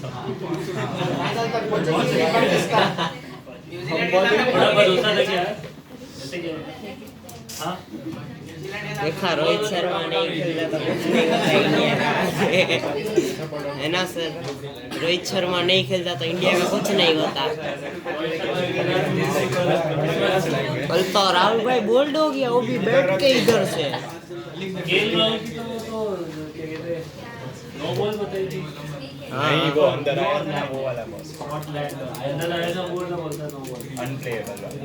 Final तक पहुंचेंगे इसका बड़ा भरोसा था क्या जैसे कि हाँ देखा रोहित शर्मा नहीं खेलता तो कुछ नहीं होता इंडिया का है ना सर। रोहित शर्मा नहीं खेलता तो इंडिया का कुछ नहीं होता। कल तो राहुल भाई बोल्ड हो गया, वो भी बैठ के इधर से। गेल राहुल की तो क्या कहते हैं नो बॉल बताई थी। नहीं वो अंदर आया ना वो वाला बॉस अंदर आया था वो ना बोलता नो बॉल अनप्लेएबल वाला।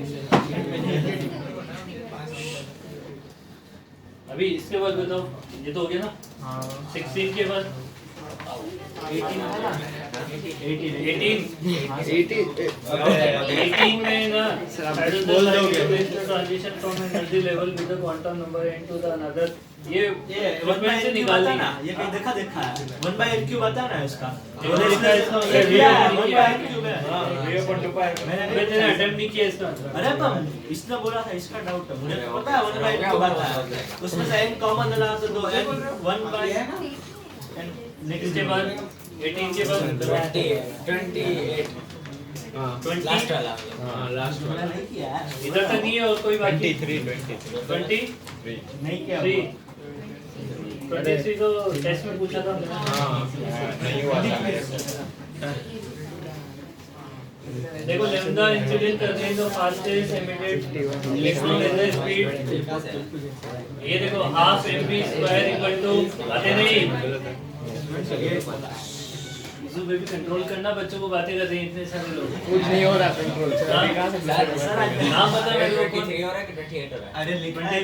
अभी इसके बाद बताओ ये तो हो गया ना 16 के बाद 18 में ना transition from an energy level with the quantum number n to the another ये 1 बाय से निकालना ना ये कहीं देखा है 1/n³ आता है ना इसका मैंने लिखा है इसका मैंने तेरा अटेम्प्ट नहीं किया इसका अरे तो इसने बोला था इसका डाउट है मुझे पता है 1/n³ आता है उसमें से n कॉमन लगा तो 2 1/n नेक्स्ट के बाद 18 के बाद 28 लास्ट वाला लास्ट वाला नहीं किया है इधर तक नहीं है और कोई बाकी 23 नहीं किया 23 तो टेस्ट में पूछा था नहीं हुआ था। देखो लैम्डा इंसिडेंट करने दो fastest immediate electron laser speed ये देखो half mv square equal to बातें नहीं इसको बेबी कंट्रोल करना बच्चों को बातें कर रहे हैं इतने सारे लोग कुछ नहीं हो रहा कंट्रोल से अभी कहां से नाम बता मेरे को 23 हो रहा है कि 28 हो रहा है? अरे लिखना है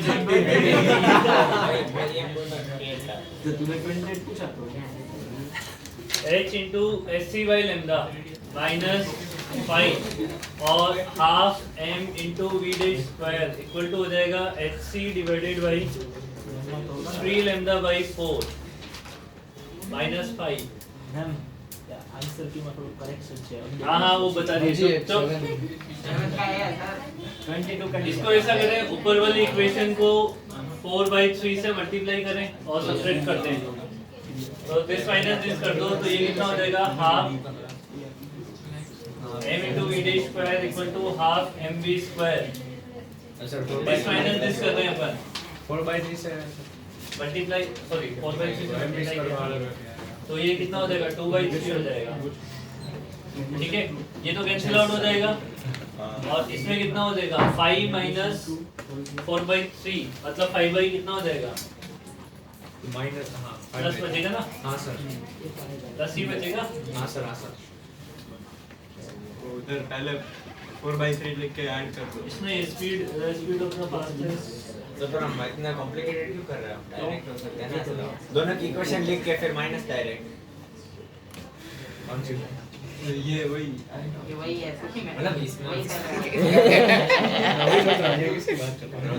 तो तूने 28 पूछा तो h into sc by lambda minus 5 और half m into v dash square equal to हो जाएगा hc divided by 3 lambda by 4 minus 5 ma'am answer की मतलब करेक्शन चाहिए हाँ वो बता दीजिए तो 22 इसको ऐसा करें ऊपर वाली इक्वेशन को 4/3 से मल्टीप्लाई करें और सब्ट्रैक्ट कर दें तो दिस माइनस दिस कर दो तो ये कितना हो जाएगा half m into v dash square equal to half mv square this minus this कर रहे हैं अपन 4/3 से मल्टीप्लाई सॉरी 4/3 से मल्टीप्लाई तो ये कितना हो जाएगा 2/3 हो जाएगा ठीक है ये तो कैंसिल आउट हो जाएगा और इसमें कितना हो जाएगा 5 माइनस 4/3 मतलब 5 कितना हो जाएगा माइनस हां प्लस बचेगा ना हां सर प्लस ही बचेगा हां सर तो उधर पहले 4/3 लिख के ऐड कर दो इसमें स्पीड ऑफ द फास्टेस्ट तो फिर हम इतना कॉम्प्लिकेटेड क्यों कर रहे हैं? डायरेक्ट हो सकते हैं ना दोनों की इक्वेशन लिख के फिर माइनस डायरेक्ट कौन सी ये वही वही है सच में मतलब इसमें वही कर रहा वही सोच रहा है किसी बात कर रहा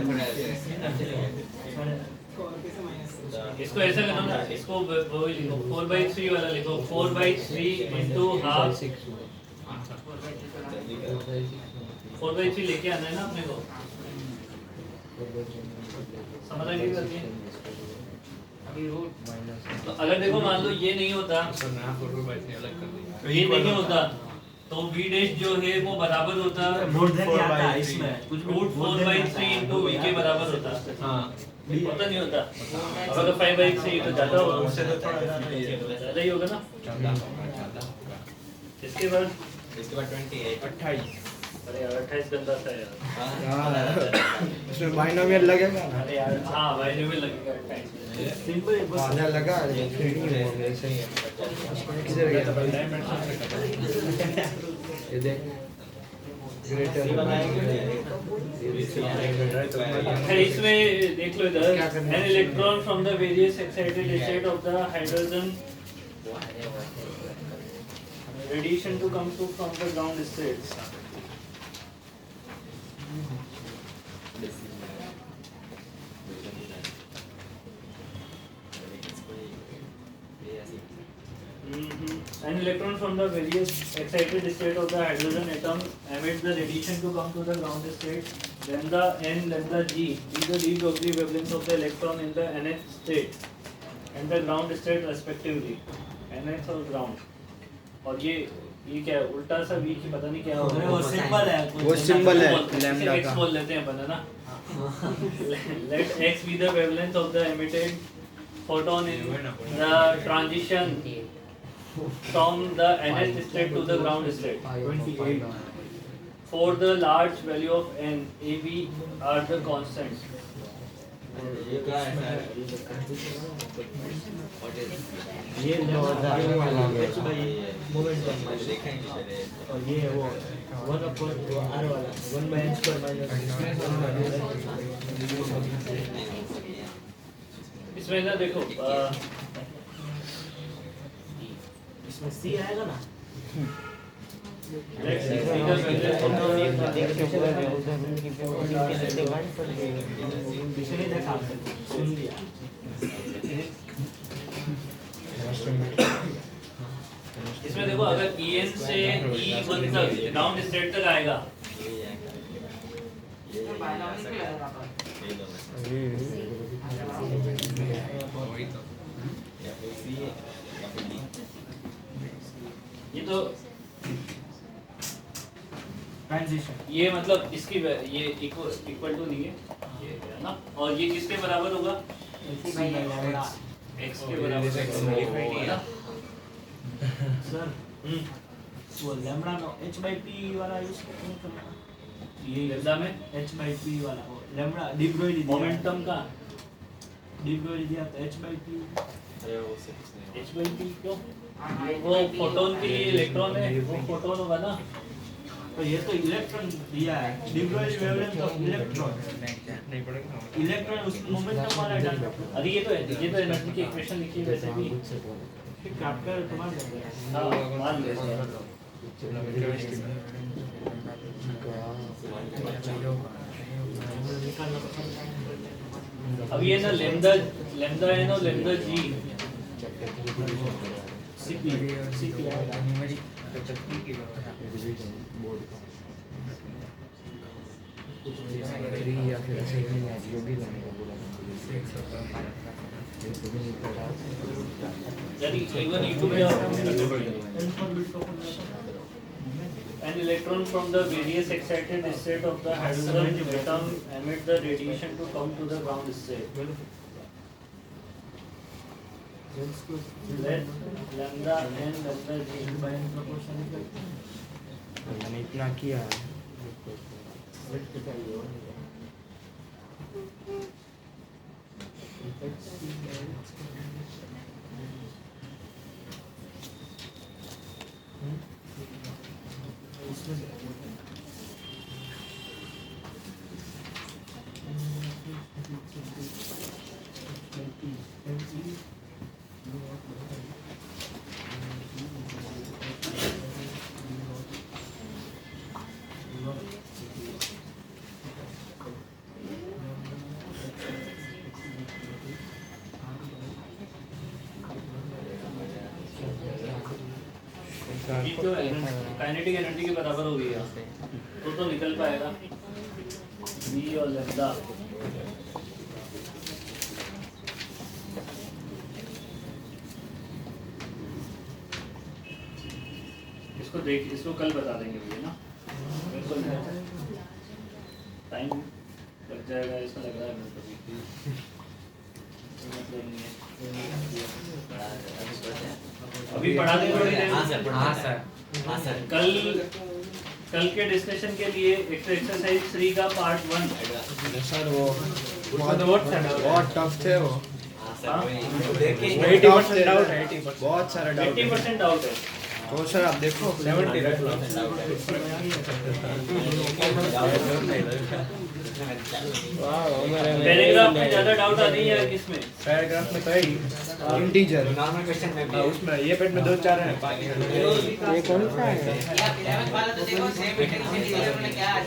इसको ऐसा करना ना इसको वो लिखो 4/3 वाला लिखो 4/3 into हाफ 4/3 लेके आना है ना अपने को समझ आ गई करके अभी रूट तो अगर देखो मान लो ये नहीं होता सर ना 4/3 अलग कर दीजिए ये नहीं होता तो v डैश जो है वो बराबर होता मोर देन क्या आता है इसमें कुछ रूट 4/3 into v के बराबर होता हां होता नहीं होता अब अगर 5/3 तो ज्यादा होगा उससे तो थोड़ा ज्यादा ही होगा ना इसके बाद 28 अरे यार 28 गंदा सा है यार इसमें बाइनोमियल लगेगा ना अरे यार हाँ भाई जो भी लगेगा 28 सिंपल है बस आधा लगा सही है किधर गया ये देख ग्रेटर इसमें देख लो इधर an electron from the various excited state of the hydrogen radiation to come to from the ground states An electron from the various excited state of the hydrogen atom emits the radiation to come to the ground state. Lambda n, lambda g is the d Broglie wavelength of the electron in the nth state and the ground state respectively. Nth or ground. और ये क्या है उल्टा सा v की पता नहीं क्या हो रहा वो है सिंबल है वो symbol है, इसे lambda x का। बोल लेते हैं अपन है ना let x be the wavelength of the emitted photon in the transition from the nth state to the ground state. 28 For the large value of n, a, b are the constants. ये क्या है sir? ये h by momentum मैंने देखा ही नहीं sir ये। और ये वो 1 upon r वाला 1 by n square minus इसमें ना देखो इसमें सी आएगा ना let's see the wavelength of पीछे नहीं देखा आपने, सुन लिया इसमें देखो अगर en से e1 तक ग्राउंड स्टेट तक आएगा ये तो ट्रांजिशन ये मतलब इसकी ये इक्वल टू नहीं है ये है ना और ये किसके बराबर होगा x के बराबर है ना सर वो lambda no h by p वाला यूज नहीं करना ये लैम्बडा में h by p वाला वो लैम्बडा डी ब्रोई दिया मोमेंटम का डी ब्रोई दिया तो h by p अरे वो से कुछ नहीं h by p क्यों वो फोटोन के लिए इलेक्ट्रॉन है वो फोटोन होगा ना तो ये तो इलेक्ट्रॉन दिया है डी ब्रोई वेवलेंथ ऑफ इलेक्ट्रॉन इलेक्ट्रॉन उस मोमेंटम वाला डाटा अरे ये तो एनर्जी की इक्वेशन लिखी है वैसे भी काट कर तुम्हारे देंगे हाँ मान ले अब ये ना लेमडा है ना लेमडा जी सीपी आएगा या फिर ऐसे ही जो भी लाने का बोला यानी E1 E2 में an electron from the various excited state of the hydrogen atom emit the radiation to come to the ground state. Let lambda n lambda g by n proportional. मैंने इतना किया ये जो काइनेटिक एनर्जी के बराबर हो गई है तो निकल पाएगा v और लैम्डा इसको कल बता देंगे भैया ना बिल्कुल टाइम लग जाएगा इसमें लग रहा है मेरे को भी मतलब नहीं है अभी पढ़ा दें थोड़ी देर हाँ सर हाँ सर कल के डिस्कशन के लिए एक्सरसाइज 3 का पार्ट 1 सर वो बहुत टफ थे वो हाँ सर देखिए 80% डाउट है 80% बहुत सारा डाउट 80% डाउट है तो सर आप देखो 70 रख लो पैराग्राफ में ज्यादा डाउट आ रही है किसमें पैराग्राफ में तो है इंटीजर नॉर्मल क्वेश्चन में भी उसमें ये पेट में 2-4 हैं ये कौन सा है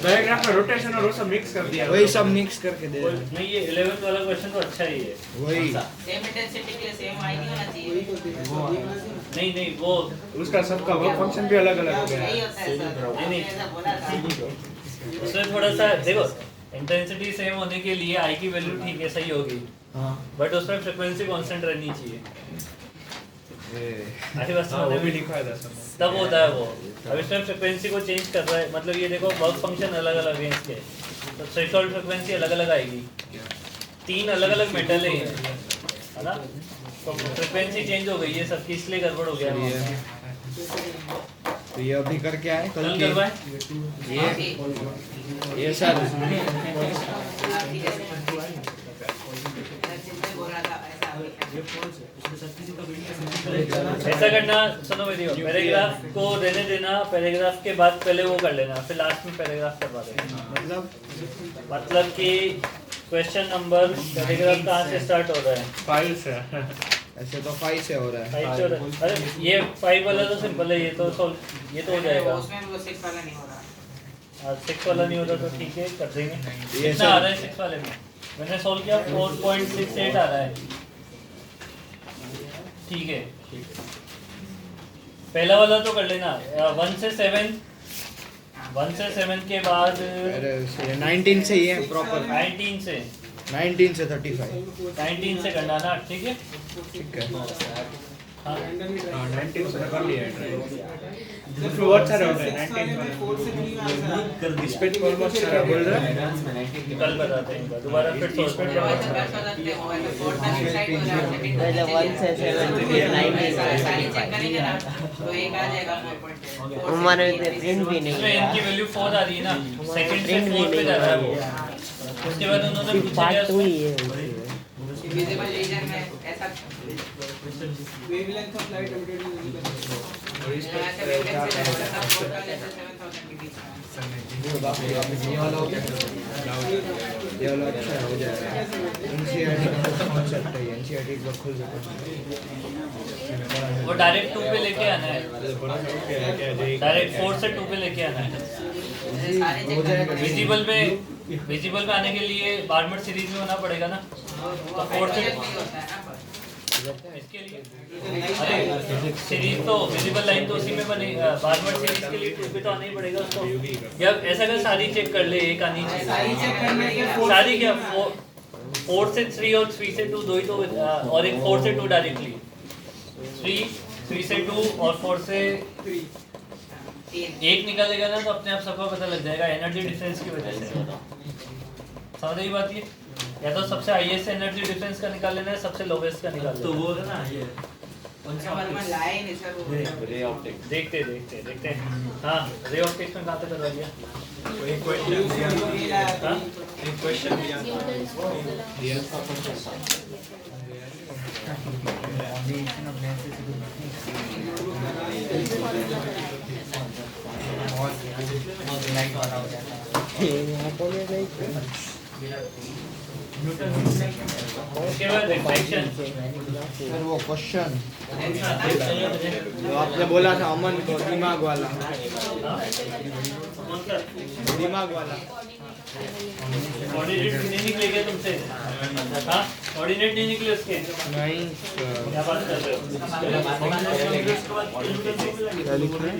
पैराग्राफ में रोटेशन और वो सब मिक्स कर दिया वही सब मिक्स करके दे रहे हैं नहीं ये 11th वाला क्वेश्चन तो अच्छा ही है वही सेम इंटेंसिटी के लिए सेम आई नहीं होना चाहिए नहीं वो उसका सबका वर्क फंक्शन भी अलग अलग हो गया यही है होता है सर नहीं। ऐसा बोला था उसमें थोड़ा सा देखो इंटेंसिटी सेम होने के लिए आई की वैल्यू ठीक है सही होगी हाँ बट उसमें फ्रीक्वेंसी कांस्टेंट रहनी चाहिए आगे बस हाँ, वो भी लिखा है 10 तब होता है वो। अब इसमें फ्रिक्वेंसी को चेंज कर रहा है, मतलब ये देखो वर्क फंक्शन अलग अलग है इसके, तो थ्रेशोल्ड फ्रिक्वेंसी अलग अलग आएगी। 3 अलग अलग मेटल है ना, तो फ्रिक्वेंसी चेंज हो गई है सबकी, इसलिए गड़बड़ हो गया है। तो ये अभी करके आए कल करवाए ये सर ऐसा करना, सुनो मेरी बात, पैराग्राफ को रहने देना, पैराग्राफ के बाद पहले वो कर लेना, फिर लास्ट में पैराग्राफ करवा देना। मतलब कि क्वेश्चन नंबर पैराग्राफ कहाँ से स्टार्ट हो रहा है? 5 से ऐसे तो 5 से हो रहा है। 5 से हो रहा है। अरे ये 5 वाला तो सिंपल है, ये तो हो जाएगा। उसमें वो 6 वाला नहीं हो रहा। 6 वाला नहीं होता तो ठीक है, कर देंगे। ये कितना आ रहा है 6 वाले में? मैंने सॉल्व किया 4.68 आ रहा है। ठीक है, पहला वाला तो कर लेना। 1 से 7 के बाद अरे 19 से ही है प्रॉपर। 19 से 35 19 से करना ना, ठीक है। ठीक है। हाँ 19 से कर लिया है ट्राई। इसमें बहुत सारे होते हैं 19 इस पे तो बहुत सारा बोल रहा है। कल बताते हैं, दोबारा फिर सोच वो ऐसा कर सकते हो, ऐसा 4 तक डिसाइड हो जाता है। पहले 1 से 7 के 19 सारी चेक करेंगे ना तो एक आ जाएगा 4.10। हमारे में प्रिंट भी नहीं इसमें है। इनकी वैल्यू 4 आ रही है ना, सेकंड से 4 पे जा रहा है वो। उसके बाद उन्होंने पूछा पार्ट क्या 2 ही है उसमें। विजिबल रीजन में ऐसा वेवलेंथ ऑफ लाइट ऐसे वेवलेंथ से ऐसा 4 का लेते 7000 के बीच में। ये वाला अच्छा हो जाएगा। एनसीईआरटी का कॉन्सेप्ट है, एनसीईआरटी एक बार खुल जाता है। वो डायरेक्ट 2 पे लेके आना है, डायरेक्ट 4 से 2 पे लेके आना है। सारे चेक करेंगे। विजिबल पे आने के लिए बार्मर सीरीज में होना पड़ेगा ना, तो 4 से होता है ना पर इसके लिए अरे सीरीज तो विजिबल लाइन तो उसी में बनेगा, बार्मर सीरीज के लिए 2 पे तो आना ही पड़ेगा उसको। या ऐसा कर सारी चेक कर ले, एक आनी चाहिए सारी। क्या 4 से 3 और 3 से 2 दो ही तो, और एक 4 से 2 डायरेक्टली, 3 से 2 और 4 से 1 निकालेगा ना, तो अपने आप सबको पता लग जाएगा एनर्जी डिफरेंस की वजह से। समझ रही बात ये? या तो सबसे हाईएस्ट एनर्जी डिफरेंस का निकाल लेना है, सबसे लोवेस्ट का निकाल लेना तो है। वो है ना ये लाइन है सर वो देखते हाँ, रे ऑप्टिक्स में कहाँ तक करवा दिया? हाँ? उसके बाद रिफ्लेक्शन। फिर वो क्वेश्चन जो आपने बोला था अमन को, दिमाग वाला कोऑर्डिनेट नहीं निकले क्या तुमसे? हाँ, कोऑर्डिनेट नहीं निकले उसके? नहीं क्या बात कर रहे हो? क्या लिख रहे हैं?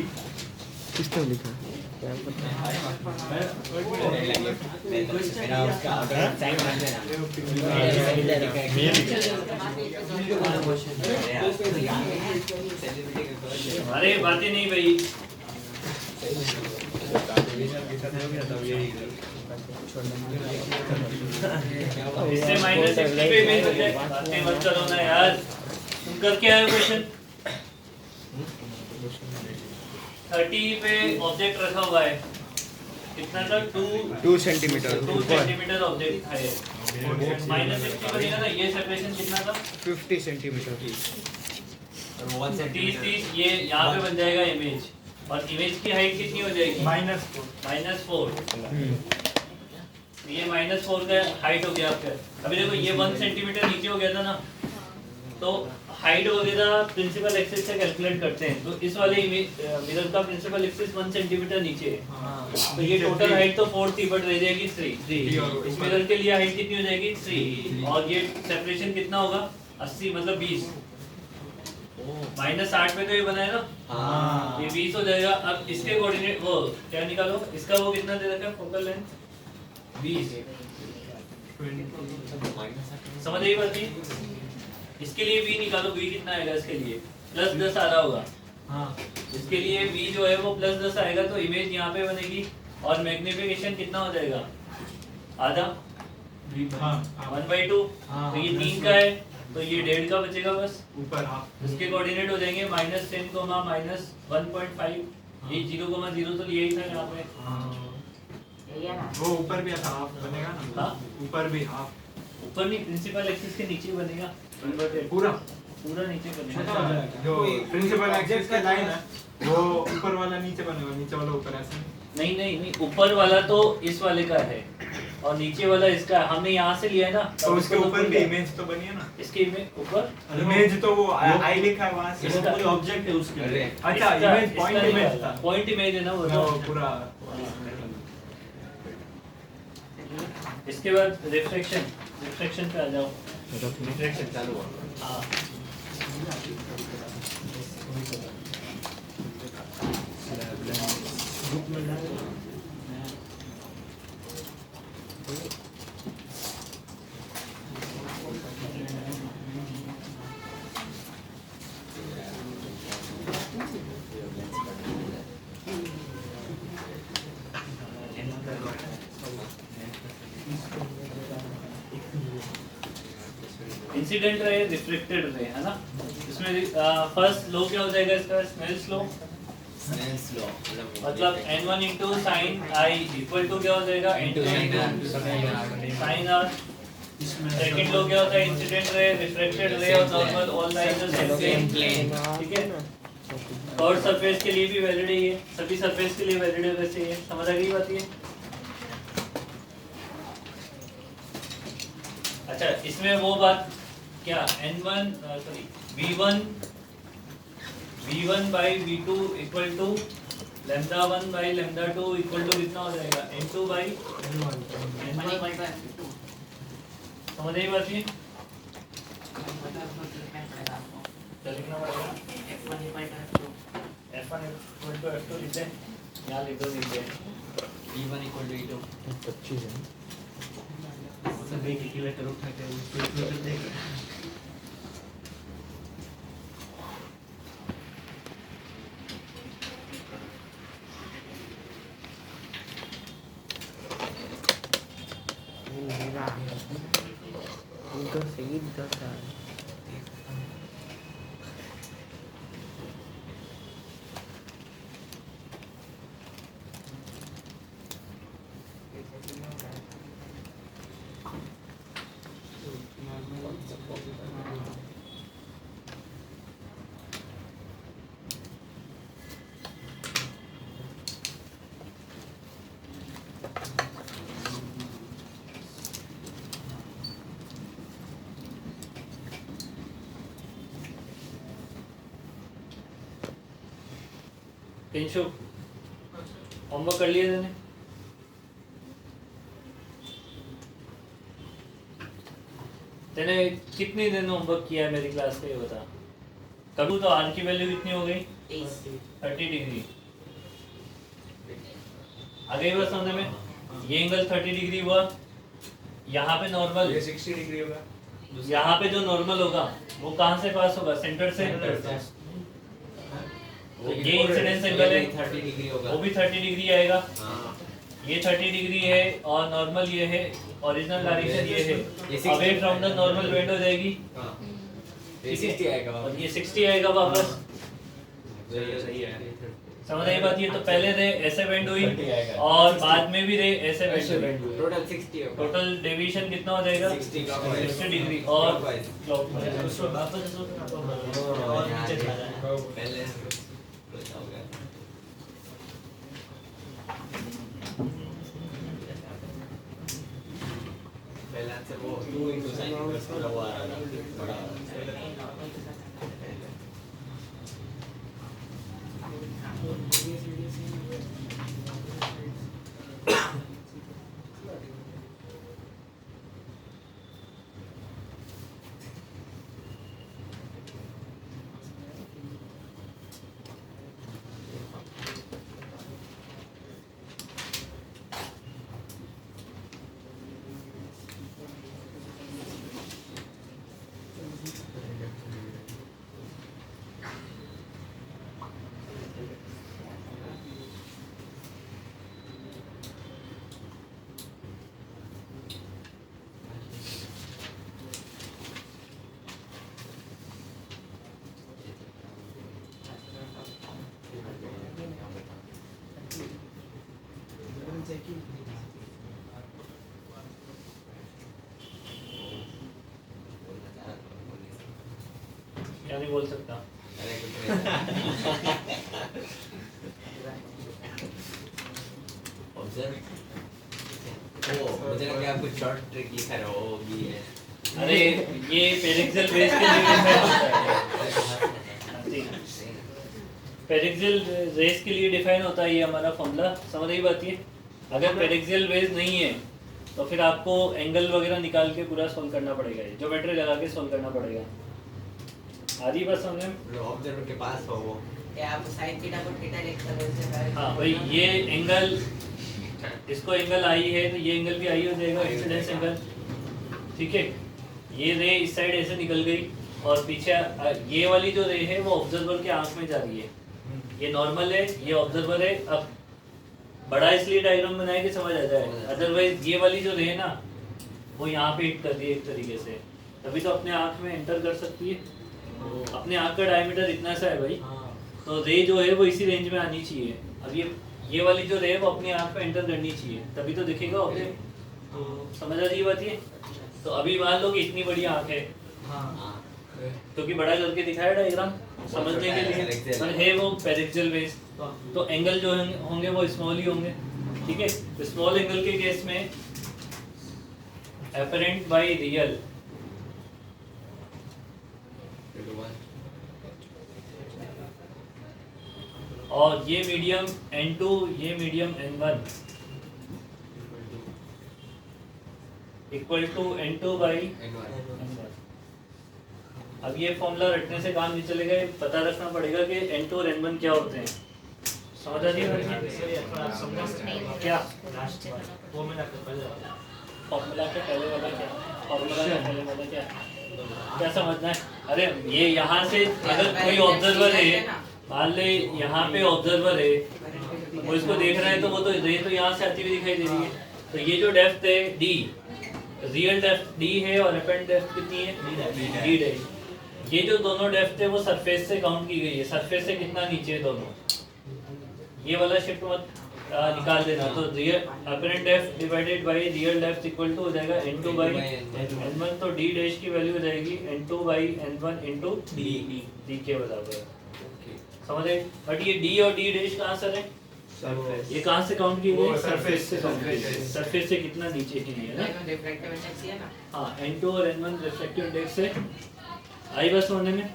किसने लिखा? क्या पता? अरे बातें नहीं भाई, इससे -60 पे भी हो जाए। बातें मत करो ना यार, तुम करके आए हो क्वेश्चन। 30 पे ऑब्जेक्ट रखा हुआ है, कितना था? 2 सेंटीमीटर 2 सेंटीमीटर ऑब्जेक्ट है। -60 बनेगा ना, ये सेपरेशन कितना था? 50 सेंटीमीटर 30 ये यहाँ पे बन जाएगा इमेज, और इमेज की हाइट कितनी हो जाएगी? -4। ये -4 का हाइट हो गया आपका। अभी देखो ये 1 सेंटीमीटर नीचे हो गया था ना, तो हाइट वगैरह प्रिंसिपल एक्सिस से कैलकुलेट करते हैं। तो इस वाले मिरर का प्रिंसिपल एक्सिस 1 सेंटीमीटर नीचे है, तो ये टोटल हाइट तो 4 थी, बट रह जाएगी 3। इस मिरर के लिए हाइट कितनी हो जाएगी? 3। और ये सेपरेशन कितना होगा? 80 मतलब 20। -60 पे तो ये बना है ना, ये 20 हो जाएगा। अब इसके कोऑर्डिनेट वो क्या निकालो, इसका वो कितना दे रखा है फोकल लेंथ? 20। समझ आई बात? इसके लिए v निकालो, v कितना आएगा इसके लिए? +10 आ रहा होगा। हाँ इसके लिए v जो है वो +10 आएगा, तो इमेज यहाँ पे बनेगी और मैग्निफिकेशन कितना हो जाएगा, आधा, हाँ 1/2। हाँ, तो ये हाँ, 3 का है, तो ये 1.5 का बचेगा बस। ऊपर हाफ इसके कोऑर्डिनेट हो जाएंगे -10, -1.5। ये 0,0 तो यही था यहाँ पे। यही है ना? वो ऊपर भी ऐसा हाफ बनेगा ना, हाँ? ऊपर भी हाफ ऊपर नहीं, प्रिंसिपल एक्सिस के नीचे बनेगा इन्वर्टेड, पूरा पूरा नीचे बनेगा। अच्छा, जो प्रिंसिपल एक्सिस का लाइन है वो ऊपर वाला नीचे बनेगा, नीचे वाला ऊपर ऐसे नहीं नहीं नहीं, ऊपर वाला तो इस वाले का है और नीचे वाला इसका है। हमने यहाँ से लिया है ना, तो उसके इसको ऊपर तो भी लिया। इमेज तो बनी है ना, इसके इमेज ऊपर इमेज तो वो आई लिखा है वहां से इसका वो ऑब्जेक्ट है उसके अरे, अच्छा इमेज पॉइंट इमेज था पॉइंट इमेज है ना वो वो तो। पूरा इसके बाद रिफ्लेक्शन, रिफ्लेक्शन पे आ जाओ। रिफ्लेक्शन चालू हुआ। हाँ इंसिडेंट रे, रिफ्लेक्टेड रे, है ना। इसमें फर्स्ट लो क्या हो जाएगा इसका, स्नेल्स लो, Snell's law, मतलब n1 into sin I equal to क्या हो जाएगा, n2 into sin r। Second लो क्या होता है, इंसिडेंट रे, रिफ्लेक्टेड रे और normal all lies are same plane, ठीक है। थर्ड सरफेस के लिए भी वैलिड है ये, सभी सरफेस के लिए वैलिड है वैसे ये, समझ आ गई बात ये। अच्छा, इसमें वो बात क्या, n1 sorry v1 by v2 equal to λ1 by λ2 equal to कितना हो जाएगा, n2 by n1। समझ आई बात ये, क्या लिखना पड़ेगा, F1 equal to F2। f1 equal to f2 लिखते हैं, यहाँ लिख दो, लिखते हैं E1 equal to E2। 25 है सभी कैलकुलेटर उठा के कैलकुलेटर देख Udah segitu kan. किंशु, होमवर्क कर लिया तूने? तूने कितने दिन होमवर्क किया है मेरी क्लास का, ये बता। करूँ तो आर की वैल्यू कितनी हो गई, 30 डिग्री। आ गई बात समझ में, ये एंगल 30 डिग्री हुआ, यहाँ पे नॉर्मल, ये 60 डिग्री होगा। यहाँ पे जो नॉर्मल होगा वो कहाँ से पास होगा, सेंटर से। तो ये इंसिडेंस एंगल है, 30 डिग्री होगा। वो भी 30 डिग्री आएगा। हाँ। ये 30 डिग्री है और नॉर्मल ये है, ओरिजिनल डायरेक्शन ये है, away from the normal bend हो जाएगी, हाँ। ये ठीक है? 60 आएगा और वापस। ये 60 आएगा वापस। सही है। समझ आई बात, ये तो पहले रे ऐसे बेंड हुई 30 आएगा। और बाद में भी रे ऐसे बेंड हुई। टोटल 60 होगा। टोटल डेविएशन कितना हो जाएगा, 60 clockwise। 60 डिग्री और Clockwise। क्लॉकवाइज। उसको वापस और नीचे चला जाए पहले हो गया। पहले से वो 2 into sin inverse पूरा वो आ रहा था बड़ा। क्या नहीं बोल सकता। अरे कुछ नहीं। ऑब्जर्व। ओ मुझे लगा आप कुछ शॉर्ट ट्रिक लिखा रहे हो ये है। अरे ये पेरिक्सल बेस के लिए डिफाइन होता है। पेरिक्सल रेस के लिए डिफाइन होता है ये हमारा फॉर्मूला, समझ रही बात ये। अगर पेरिक्सल बेस नहीं है तो फिर आपको एंगल वगैरह निकाल के पूरा सोल्व करना पड़ेगा, ज्योमेट्री लगा के सोल्व करना पड़ेगा। आधी बात समझ में? ऑब्जर्वर के पास हो वो। क्या आप sin थीटा को थीटा लिख सकते हो? हाँ भाई, ये एंगल, इसको एंगल आई है तो ये एंगल भी आई हो जाएगा, इंसिडेंस एंगल। ठीक है, ये रे इस साइड ऐसे निकल गई और पीछे ये वाली जो रे है वो ऑब्जर्वर के आंख में जा रही है। ये नॉर्मल है, ये ऑब्जर्वर है। अब बड़ा इसलिए डायग्राम बनाया कि समझ आ जाए, अदरवाइज ये वाली जो रे है ना वो यहाँ पे हिट कर दी एक तरीके से, तभी तो अपने आंख में एंटर कर सकती है। अपने आंख का डायमीटर इतना सा है भाई, तो रे जो है वो इसी रेंज में आनी चाहिए। अब ये वाली जो रे है वो अपनी आंख में एंटर करनी चाहिए, तभी तो दिखेगा ऑब्जेक्ट। तो समझ आ रही बात ये। तो अभी मान लो कि इतनी बड़ी आंख है, क्योंकि बड़ा करके दिखाया डायग्राम समझने के लिए, पर है वो पेरिक्सल बेस, तो एंगल जो होंगे वो स्मॉल ही होंगे। ठीक है, तो स्मॉल एंगल के केस में अपरेंट बाय रियल और ये मीडियम n2, ये medium n1 equal to n2 by n1। अब ये फॉर्मूला रटने से काम नहीं चलेगा, पता रखना पड़ेगा कि n2 और n1 क्या होते हैं। समझ आ रही है क्या? फॉर्मूला के पहले वाला क्या? फॉर्मूला के पहले वाला क्या? क्या समझना है? अरे ये यहाँ से अगर कोई ऑब्जर्वर है, मान ले यहाँ पे ऑब्जर्वर है, वो इसको देख रहा है, तो वो तो रे तो यहाँ से आती हुई दिखाई दे रही है। तो ये जो डेप्थ है d, रियल डेप्थ d है और अपेरेंट डेप्थ कितनी है? d है। ये जो दोनों डेप्थ है वो सरफेस से काउंट की गई है, सरफेस से कितना नीचे है दोनों। ये वाला शिफ्ट मत निकाल देना। तो real apparent depth divided by real depth equal to हो जाएगा n2 बाई n1, तो d डैश की वैल्यू हो जाएगी n2 by n1 into d के बराबर है। समझे? बट ये d और d डैश कहाँ से है? ये कहाँ से काउंट की गई? सरफेस से। सरफेस से कितना नीचे की है ना? रिफ्रैक्टिव इंडेक्स है ना? हाँ, n2 और n1 रिफ्रैक्टिव इंडेक्स है। आई बस होने में।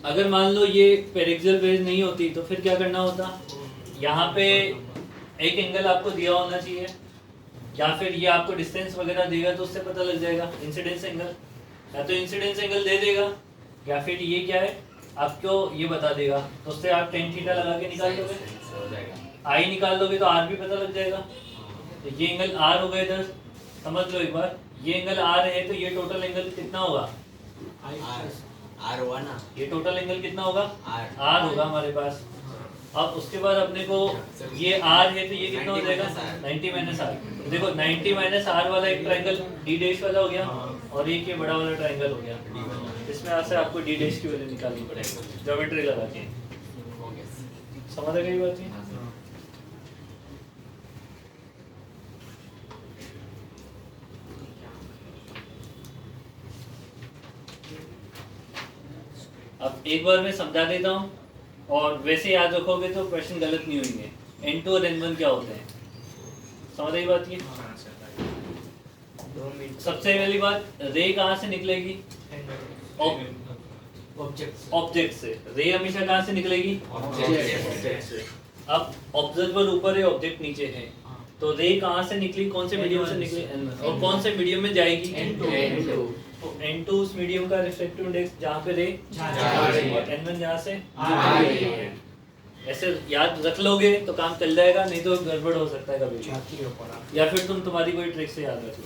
अगर मान लो ये पेरिक्सल बेस नहीं होती तो फिर क्या करना होता? यहाँ पे एक एंगल आपको दिया होना चाहिए, या फिर ये आपको डिस्टेंस वगैरह देगा तो उससे पता लग जाएगा इंसिडेंस एंगल। या तो इंसिडेंस एंगल दे देगा, या फिर ये क्या है आपको ये बता देगा, तो उससे आप टेन थीटा लगा के निकाल दोगे। आई निकाल दोगे तो आर भी पता लग जाएगा। तो ये एंगल आर होगा इधर, समझ लो एक बार। ये एंगल आर है तो ये टोटल एंगल कितना होगा? आर हुआ ना, ये टोटल एंगल कितना होगा? आर आर होगा हमारे पास। अब उसके बाद अपने को ये आर है तो ये कितना हो जाएगा? 90 माइनस आर। देखो 90 माइनस आर वाला एक ट्रायंगल डी डैश वाला हो गया, और एक ये बड़ा वाला ट्रायंगल हो गया। इसमें से आपको डी डैश की वैल्यू निकालनी पड़ेगी ज्योमेट्री लगा के। समझ आ गई बात? अब एक बार मैं समझा देता हूँ, और वैसे याद रखोगे तो प्रश्न गलत नहीं होंगे। n2 और n1 क्या होते हैं? समझ रही बात? ये सबसे पहली बात, रे कहाँ से निकलेगी? ऑब्जेक्ट से। रे हमेशा कहाँ से निकलेगी? ऑब्जेक्ट से। अब ऑब्जर्वर ऊपर है, ऑब्जेक्ट नीचे है, तो रे कहाँ से निकली? कौन से मीडियम से निकली? n1। और कौन से मीडियम में जाएगी? n2। तो n2 उस मीडियम का रिफ्रैक्टिव इंडेक्स जहाँ पे रे और n1 जहाँ से ऐसे याद रख लोगे तो काम चल जाएगा, नहीं तो गड़बड़ हो सकता है कभी, या फिर तुम्हारी कोई ट्रिक से याद रख लो।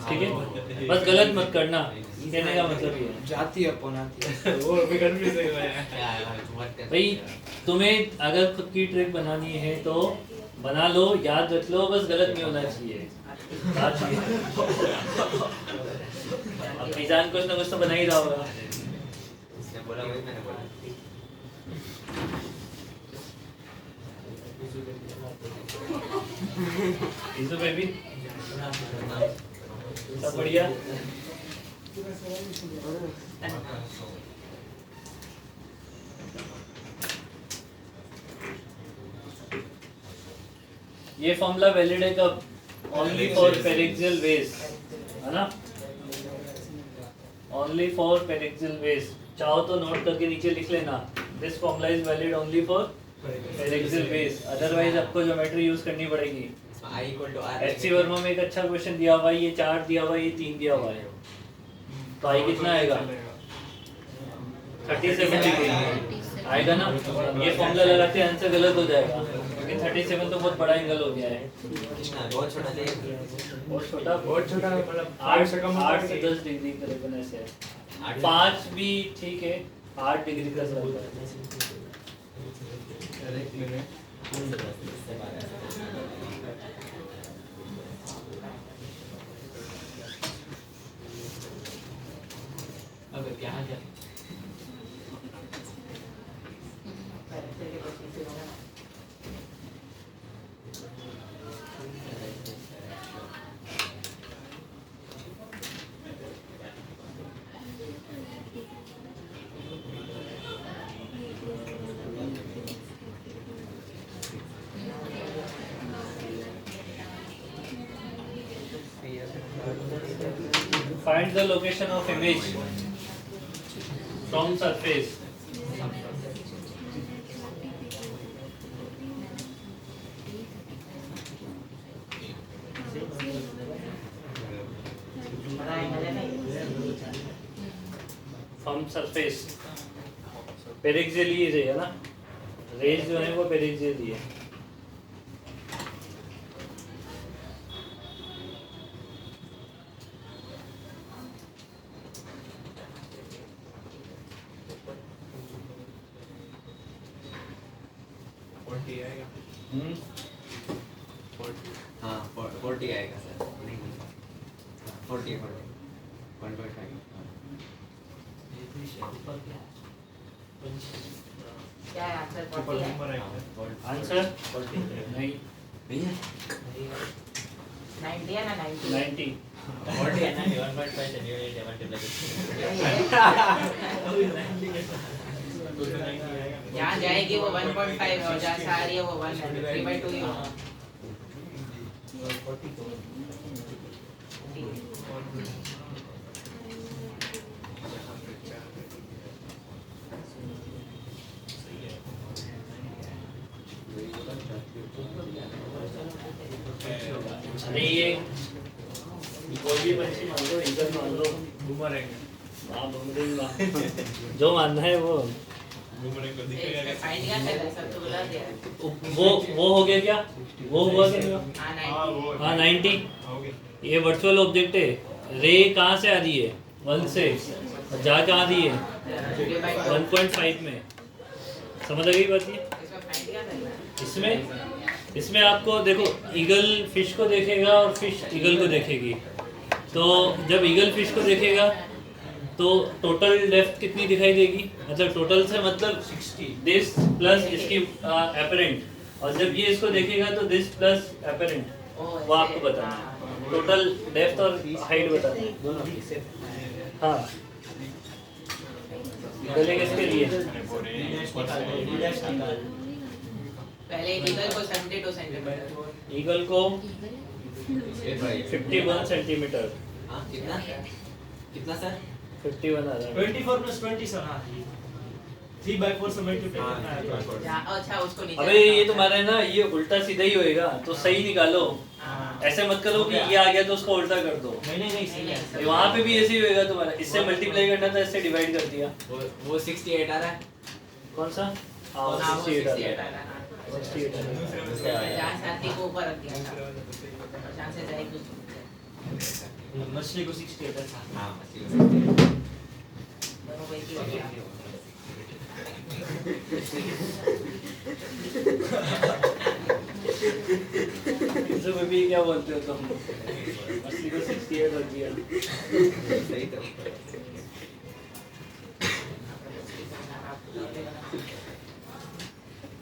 ठीक है, बस गलत मत करना, कहने का मतलब ये है। जाती अपन आती वो भी कंफ्यूज है भाई, तुम्हें अगर खुद की ट्रिक बनानी है तो बना लो, याद रख लो, बस गलत नहीं होना चाहिए। अब फैजान कुछ ना कुछ तो बना ही रहा होगा। उसने बोला वही मैंने बोला। इस बेबी सब बढ़िया। ये फॉर्मूला वैलिड है कब? ओनली फॉर पेरिक्सियल वेज, है ना? Only for paraxial rays. चाहो तो नोट करके नीचे लिख लेना, this formula is valid only for paraxial rays, otherwise आपको ज्योमेट्री यूज करनी पड़ेगी। I equal to R. HC Verma में एक अच्छा क्वेश्चन दिया हुआ है, ये 4 दिया हुआ है, ये 3 दिया हुआ है, तो आई कितना आएगा? 37 डिग्री आएगा ना। ये फॉर्मूला लगाते आंसर गलत हो जाएगा, क्योंकि 37 तो बहुत बड़ा एंगल हो गया है। कितना बहुत छोटा चाहिए। बहुत छोटा मतलब 8 से 10 डिग्री करीबन ऐसे है। 5 भी ठीक है, 8 डिग्री का सर्कल है। अब क्या है? Find the location of image from surface. From surface. पेरिक्सियली रे है ना, रेज जो है वो पेरिक्सियली है। हाँ 40 आएगा सर। 40 1.5। क्या है आंसर? 40 है। आंसर नहीं, 90 है ना? 90 90। 40 है ना, 1.5 से डिवाइड मल्टीप्लाई। यहाँ जाएगी वो 1.5 और जहाँ से आ रही है वो 1 है, 3/2 ही होगा। अरे ये कोई भी पंछी मान लो, ईगल मान लो, हाँ बूमरैंग जो मानना है वो। इसमें फाइंड क्या कर रहा है? सब तो बुला दिया है। वो हो गया क्या? वो हुआ क्या? हाँ 90। हाँ 90। ये वर्चुअल ऑब्जेक्ट है, रे कहाँ से आ रही है? 1 से, और जा कहाँ रही है? 1.5 में। समझ आ गई बात ये? इसमें फाइंड क्या करना है? इसमें आपको देखो, ईगल फिश को देखेगा और फिश ईगल को देखेगी। तो जब ईगल फिश को देखेगा तो टोटल डेप्थ कितनी दिखाई देगी? मतलब टोटल से मतलब 60 दिस प्लस इसकी एपरेंट, और जब ये इसको देखेगा तो दिस प्लस एपरेंट, वो आपको बताना है। टोटल डेप्थ और हाइट बताना है दोनों। हाँ गले किसके लिए? पहले ईगल को 72 सेंटीमीटर। ईगल को 51 सेंटीमीटर। हाँ कितना कितना सर? 51 आ रहा है। 24 + 20 सर। हाँ 3/4 से मल्टीप्लाई करना है। अच्छा उसको नीचे। अबे ये तुम्हारा है ना, ये उल्टा सीधा ही होएगा, तो सही निकालो। ऐसे मत करो कि ये आ गया तो उसको उल्टा कर दो। नहीं सही है। वहाँ पे भी ऐसे ही होएगा तुम्हारा। इससे मल्टीप्लाई करना था, इससे डिवाइड कर दिया। वो 68 आ रहा है। कौन सा? हाँ हाँ, वो 68 आ 68 रहा आ रहा है। है। 68 आ रहा है। जहाँ से आती को ऊपर रख दिया था और जहाँ से जाएगी उसको नीचे। मछली को 68 है। हाँ दोनों को एक ही हो गया। इससे में भी क्या बोलते हो तुम? मछली को 68 रख दिया। सही तो।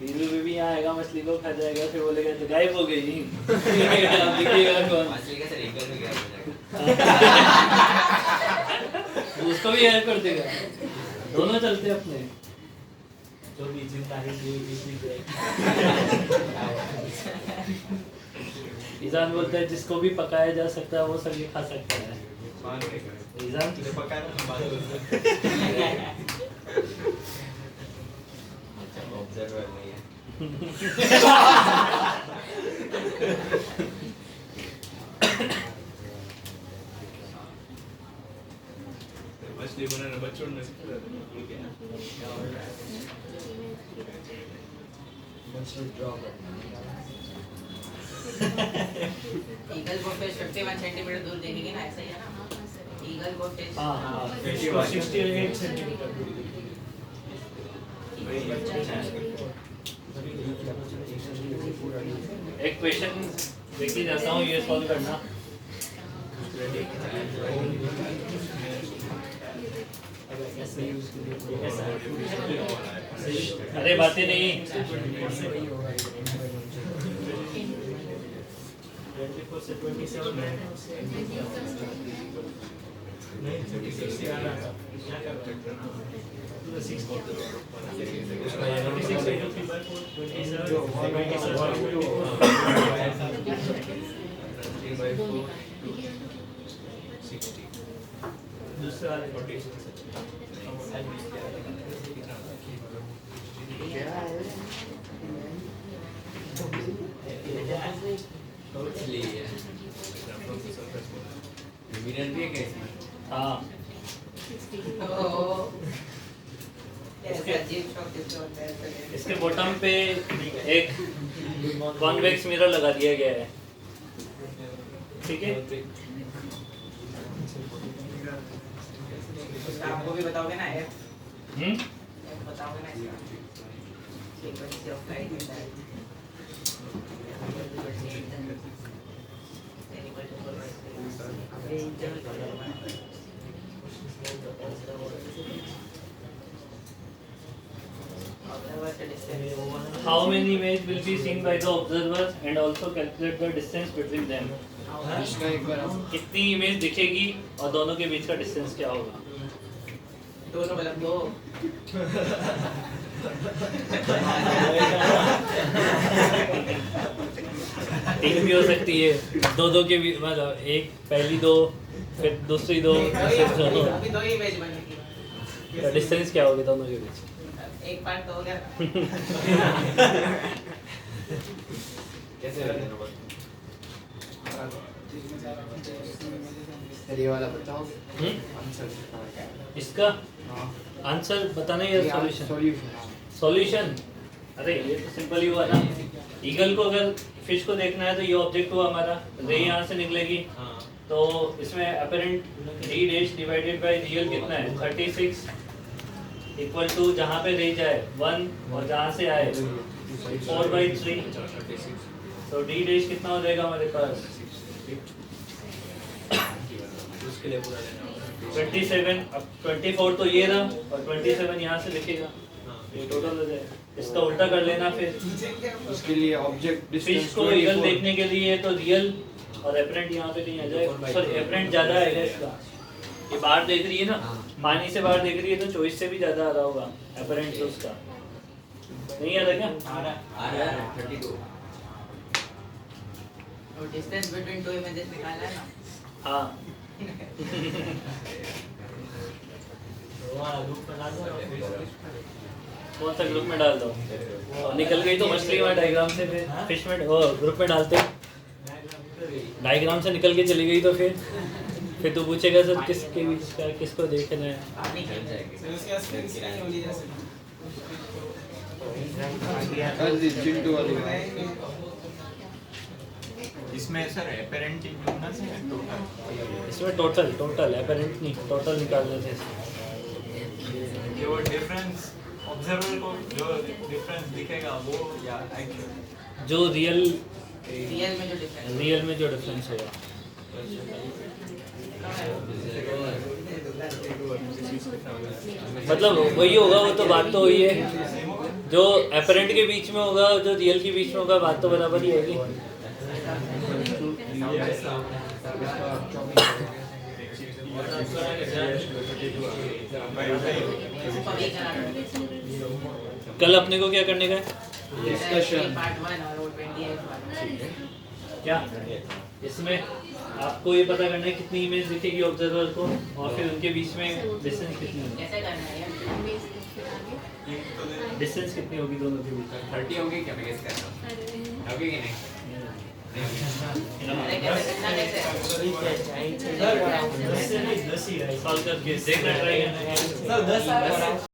वीरू भी यहाँ आएगा, मछली को खा जाएगा, फिर बोलेगा तो गायब हो गई। अब दिखेगा कौन? मछली का सर ईगल में गया हो जाएगा। उसको भी हेल्प कर देगा, दोनों चलते अपने। जो भी जिंदा है ये भी ईजान बोलता है जिसको भी पकाया जा सकता है वो सभी खा सकता है। ईजान ऑब्जर्वर नहीं है। मछली बनाना बच्चों ने सिखाया था। ईगल को फिश 51 सेंटीमीटर दूर देखेगी ना, ऐसा ही है ना? ईगल को फिश हाँ 68 सेंटीमीटर। एक क्वेश्चन देखिए जाता हूँ, ये सॉल्व करना। अरे बातें नहीं। दूसरा मिरर भी है क्या इसमें? हाँ ऐसे अजीब शौक किसको होता है? इसके बॉटम पे एक कॉन्वेक्स मिरर लगा दिया गया है, ठीक है। आपको भी बताओगे ना F हम्म बताओगे ना इसका frequency of light and that How many images will be seen by the observer and also calculate the distance between them? कितनी इमेज दिखेगी और दोनों के बीच का डिस्टेंस क्या होगा? दोनों मतलब दो तीन भी हो सकती है, दो के बीच, मतलब एक पहली दो फिर दूसरी दो फिर दो, अभी दो ही इमेज बनेगी। डिस्टेंस क्या होगी दोनों के बीच? एक पार्ट तो हो गया। कैसे करते हैं ये वाला बताओ हम्म? आंसर इसका आंसर बताना या सॉल्यूशन? सॉल्यूशन सॉल्यूशन अरे ये तो सिंपल ही हुआ ना। ईगल को अगर फिश को देखना है तो ये ऑब्जेक्ट हुआ हमारा, रे यहाँ से निकलेगी, तो इसमें apparent D dash divided by real कितना है 36 इक्वल टू जहाँ पे रे जाए 1 और जहाँ से आए 4/3, तो डी डैश कितना हो जाएगा हमारे पास उसके लिए पूरा लेना होगा। 27। अब 24 तो ये रहा और 27 यहाँ से लिखेगा, ये टोटल हो जाएगा। इसका उल्टा कर लेना फिर, उसके लिए ऑब्जेक्ट फिश डिस्टेंस को ईगल देखने के लिए तो रियल और एपरेंट यहाँ पे नहीं आ जाएगा, सॉरी एपरेंट ज्यादा आएगा इसका। ये बाहर देख रही है ना, पानी से बाहर देख रही है तो 24 से भी ज्यादा आ रहा होगा एपरेंट से उसका, नहीं आ रहा क्या? आ रहा है 32। और डिस्टेंस बिटवीन टू इमेजेस निकालना है ना। हाँ कौन सा ग्रुप में डाल दो, और निकल गई तो मछली में डायग्राम से, फिर फिश में वो ग्रुप में डालते, डायग्राम से निकल के चली गई तो फिर तू पूछेगा सर किसके बीच का किसको देखना है। पानी खेल जाएगी। चिंटू वाली इसमें सर एपेरेंट कितना से है टोटल? इसमें टोटल एपरेंट नहीं, टोटल निकालने थे इसमें। जो डिफरेंस ऑब्जर्वर को जो डिफरेंस दिखेगा वो या एक्चुअल जो रियल रियल में जो डिफरेंस में जो डिफरेंस होगा, मतलब वही होगा, वो तो बात तो हुई है। जो एपरेंट के बीच में होगा जो रियल के बीच में होगा बात तो बराबर ही होगी। कल अपने को क्या करने का है? पार्ट 1 और वो 20 क्या इसमें आपको ये पता करना है कितनी इमेज दिखेगी ऑब्जर्वर को और फिर उनके बीच में डिस्टेंस कितनी होगी। कैसे करना है यार? डिस्टेंस कितनी होगी दोनों के बीच में? 30 होगी क्या मैं गेस कर रहा हूँ होगी कि नहीं अरे कैसे करना कैसे? सॉल्व करके देखना ट्राई करना।